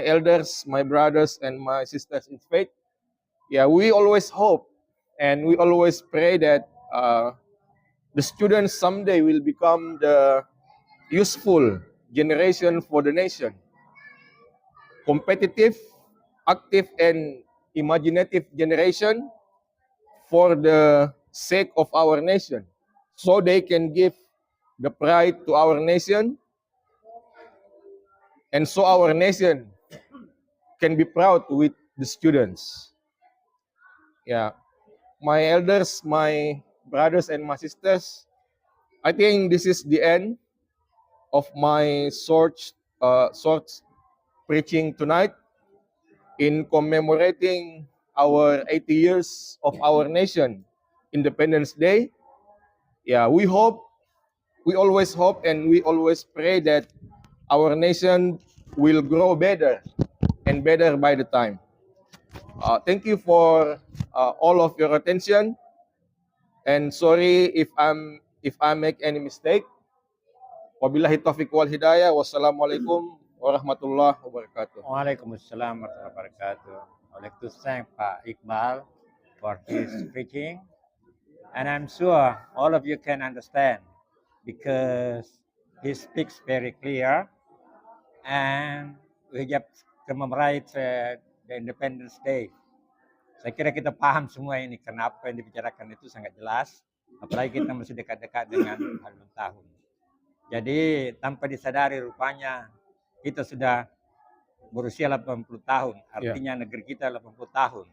elders, my brothers, and my sisters in faith, yeah, we always hope and we always pray that the students someday will become the useful generation for the nation, competitive, active, and imaginative generation for the sake of our nation, so they can give the pride to our nation, and so our nation can be proud with the students. Yeah, my elders, my brothers, and my sisters, I think this is the end of my short preaching tonight in commemorating our 80 years of our nation, Independence Day. Yeah, we always hope, and we always pray that our nation will grow better and better by the time. Thank you for all of your attention, and sorry if I make any mistake. Wabillahi taufiq wal hidayah. Wassalamualaikum warahmatullahi wabarakatuh. Waalaikumsalam warahmatullahi wabarakatuh. I'd like to thank Pak Iqbal for his speaking, and I'm sure all of you can understand because he speaks very clear, and we just commemorate the Independence Day. Saya kira kita paham semua ini karena apa yang dibicarakan itu sangat jelas, apalagi kita masih dekat-dekat dengan hari ulang tahun. Jadi tanpa disadari rupanya kita sudah berusia 80 tahun, artinya negeri kita 80 tahun.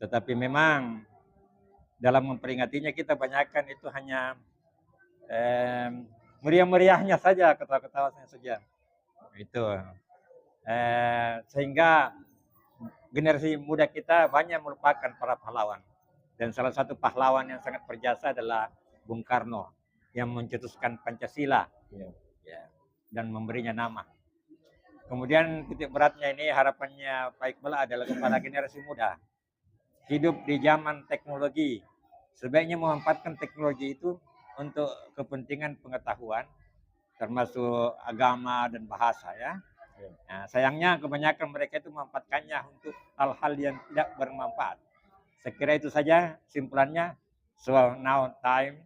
Tetapi memang dalam memperingatinya kita banyakkan itu hanya meriah-meriahnya saja, ketawa-ketawanya saja. Itu. Sehingga generasi muda kita banyak melupakan para pahlawan. Dan salah satu pahlawan yang sangat berjasa adalah Bung Karno yang mencetuskan Pancasila dan memberinya nama. Kemudian titik beratnya ini harapannya Pak Iqbal adalah kepada generasi muda. Hidup di zaman teknologi, sebaiknya memanfaatkan teknologi itu untuk kepentingan pengetahuan, termasuk agama dan bahasa ya. Nah, sayangnya kebanyakan mereka itu memanfaatkannya untuk hal-hal yang tidak bermanfaat. Saya kira itu saja simpulannya. So now time,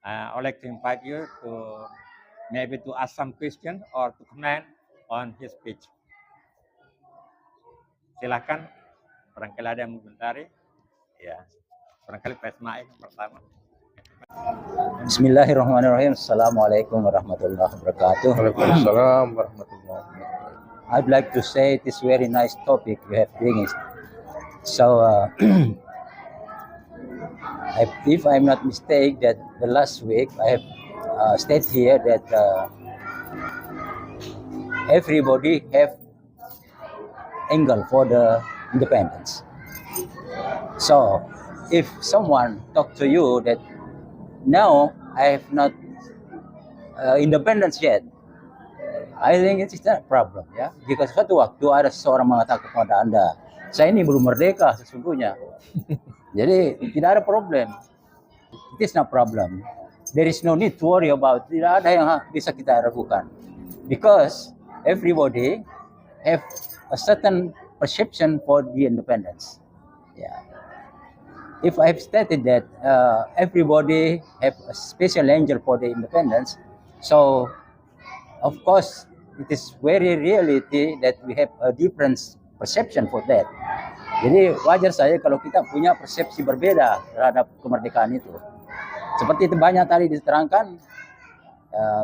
I'd like to invite you to maybe to ask some question or to comment on his speech. Silakan, barangkali ada yang mengomentari. Ya, barangkali Pak Ismail yang pertama. Bismillahirrahmanirrahim. Assalamualaikum warahmatullahi wabarakatuh. Waalaikumsalam warahmatullahi wabarakatuh. I'd like to say it is very nice topic you have bringing. So, if I'm not mistaken, that the last week I have stated here that everybody have angle for the independence. So, if someone talk to you that now I have not independence yet, I think it is not a problem, ya. Jika suatu waktu ada seseorang mengatakan kepada Anda, saya ini belum merdeka sesungguhnya, jadi tidak ada problem. It is not problem. There is no need to worry about. Tidak ada yang bisa kita ragukan, because everybody have a certain perception for the independence. Yeah. If I have stated that everybody have a special angel for the independence, so of course it is very reality that we have a different perception for that. Jadi wajar saja kalau kita punya persepsi berbeda terhadap kemerdekaan itu. Seperti itu banyak tadi diterangkan,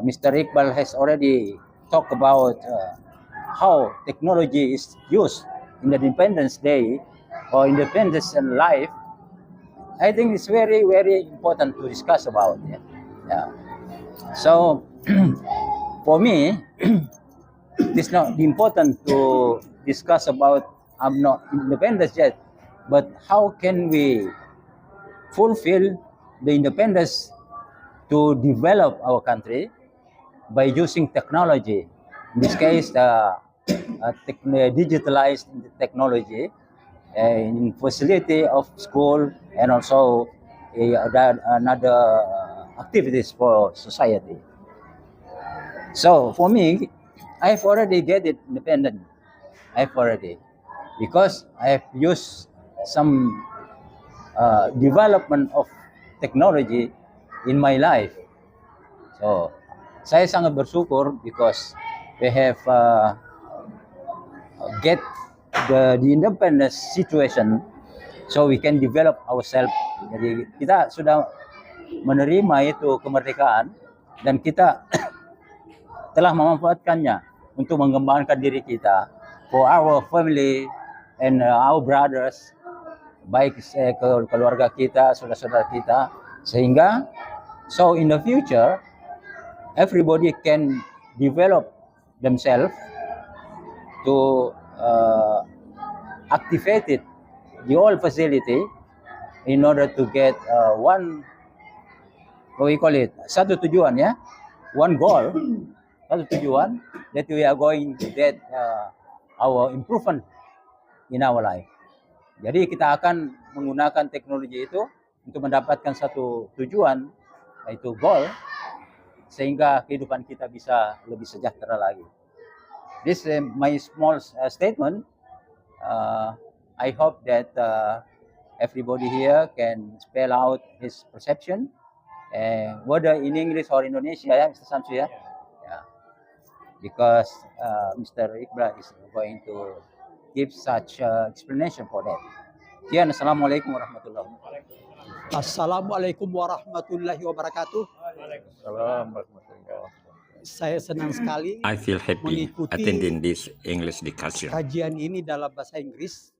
Mr. Iqbal has already talked about how technology is used in the Independence Day or Independence life. I think it's very, very important to discuss about it. Yeah. So, for me, it's not important to discuss about I'm not independent yet, but how can we fulfill the independence to develop our country by using technology? In this case, digitalized technology in facility of school and also another activities for society. So for me, I've already get it independent I've already, because I've used some development of technology in my life. So, saya sangat bersyukur because we have get the independent situation, so we can develop ourselves. Jadi kita sudah menerima itu kemerdekaan dan kita telah memanfaatkannya untuk mengembangkan diri kita for our family and our brothers, baik keluarga kita, saudara-saudara kita, sehingga so in the future everybody can develop themselves to activate it, the whole facility, in order to get one, what we call it, satu tujuan ya, one goal, satu tujuan, that we are going to get our improvement in our life. Jadi kita akan menggunakan teknologi itu untuk mendapatkan satu tujuan, yaitu goal, sehingga kehidupan kita bisa lebih sejahtera lagi. This is my small statement. I hope that everybody here can spell out his perception, whether in English or Indonesia, ya, Mr. Samsu, ya. Yeah. Because Mr. Iqbal is going to give such explanation for that. Sekian, Assalamualaikum warahmatullahi wabarakatuh. Assalamualaikum warahmatullahi wabarakatuh. Assalamualaikum warahmatullahi wabarakatuh. Saya senang sekali I feel happy mengikuti attending this English discussion, kajian ini dalam bahasa Inggris.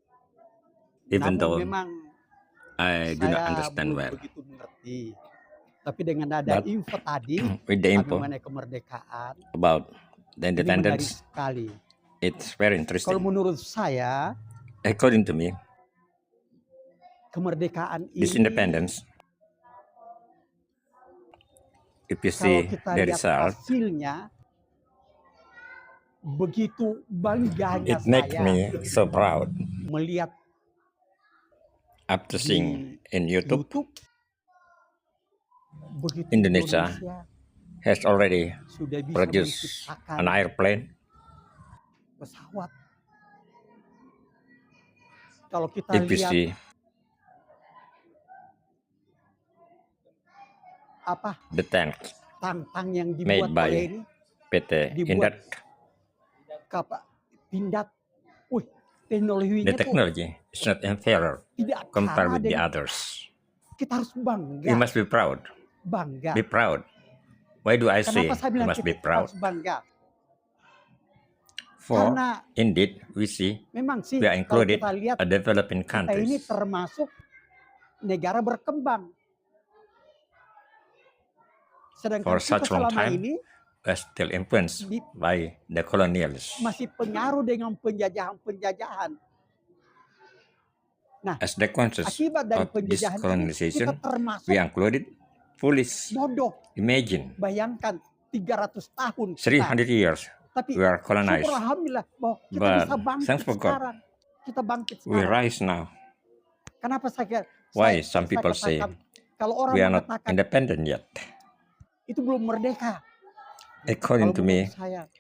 even Namun though memang I do not saya understand belum well. begitu mengerti. Tapi dengan ada But info tadi with the info mengenai kemerdekaan, about the ini menarik independence, sekali. it's very Kalau interesting. menurut saya, According to me, kemerdekaan this ini independence, if you kalau see kita the lihat result, hasilnya, begitu bangganya it makes saya me so proud melihat after di seeing in YouTube. YouTube, begitu Indonesia has already sudah bisa produced menciptakan an airplane. pesawat. Kalau kita If you lihat see apa the tank tang-tang yang made dibuat by oleh ini, PT dibuat Indad, Pindad, the teknologinya tuh technology is not inferior tidak compared kalah with the dengan, others. kita harus We bangga, must be proud. bangga. Be proud. Why do I say Kenapa saya we bilang must be kita proud? harus bangga? For Karena indeed we see memang sih we are kalau included kita lihat a developing kita ini countries. termasuk negara berkembang. Sedangkan For kita such long selama time, ini we are still influenced di- by the colonials. masih pengaruh dengan penjajahan-penjajahan. Nah, As the consequence akibat dari of this penjajahan ini, kita colonization, termasuk we are included foolish. bodoh. Imagine Bayangkan 300 tahun kita. 300 years Tapi we are colonized. syukur alhamdulillah bahwa kita But bisa bangkit thanks for God, sekarang. Kita bangkit we sekarang. rise now. Kenapa Why some people say katakan, kalau orang we are not mengatakan independent yet? itu belum merdeka. According Kalau to me, menurut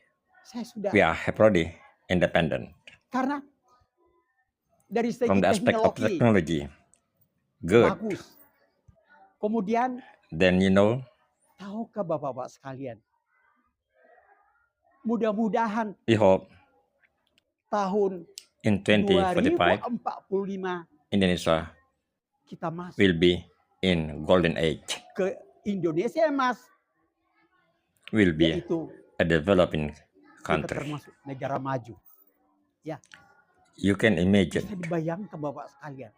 saya sudah, we are already independent karena dari segi from the aspect of teknologi technology. Good. bagus. Kemudian Then you know, tahukah bapak-bapak sekalian, mudah-mudahan we hope tahun in 2045 2045 Indonesia kita masuk will be in golden age. ke Indonesia emas, Will be yaitu a developing kita country. termasuk negara maju. You can Bisa imagine dibayangkan bapak sekalian,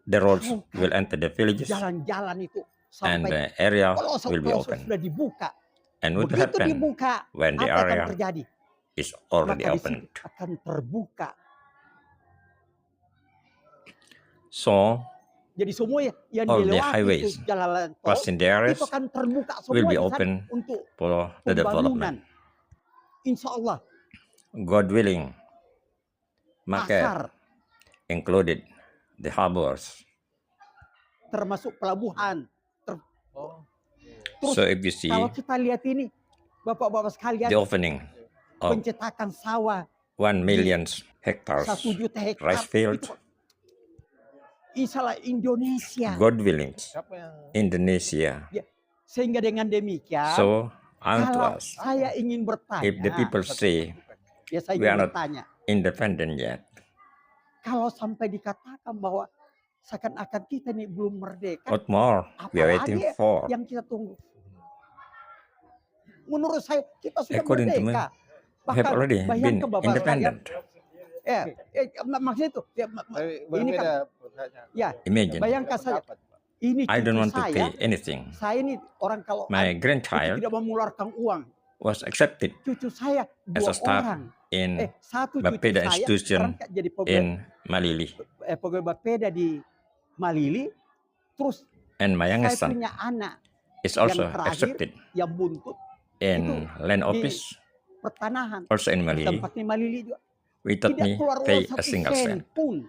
the roads tahukah will enter the villages jalan-jalan itu and sampai the area will be pelosok-pelosok open. sudah dibuka. And what will Begitu happen dibuka, when the apa akan area terjadi? is already Maka di opened? situ akan terbuka. So Jadi semua yang all the dilewati highways, itu jalan tol crossing the areas itu akan terbuka will semua be di sana open untuk for the development. pembangunan. Insya Allah God willing, market pasar included the harbors. termasuk pelabuhan. Terus So if you see kalau kita lihat ini, bapak-bapak sekalian, the opening of pencetakan sawah 1 million hectares 1 juta hektar. rice field. Itu, insya Allah Indonesia. God willing, Siapa yang Indonesia. Sehingga dengan demikian, So I want to kalau ask, saya ingin bertanya, if the people say ya saya we are ingin not bertanya, independent yet, kalau sampai dikatakan bahwa seakan-akan kita ini belum merdeka, what more we are waiting apalagi for? yang kita tunggu? Menurut saya kita sudah According to me, merdeka. we have already been bayangkan Bapak independent. maksudnya itu, ini kan, berbeda pertanyaan. ya, Imagine, bayangkan saja. Ini I don't cucu want to saya, pay anything. Saya ini orang kalau My itu grandchild tidak mengeluarkan uang. was accepted Cucu saya as 2 a staff orang. in Satu cucu Bapeda saya institution berangkat jadi in Malili, pegawai Bapeda di Malili. Terus and my saya youngest son punya anak is also terakhir, accepted yang buntut in land office, pertanahan. also in Malili, Tempatnya Malili juga. without Tidak me keluar pay uang a 1 single sen cent. pun.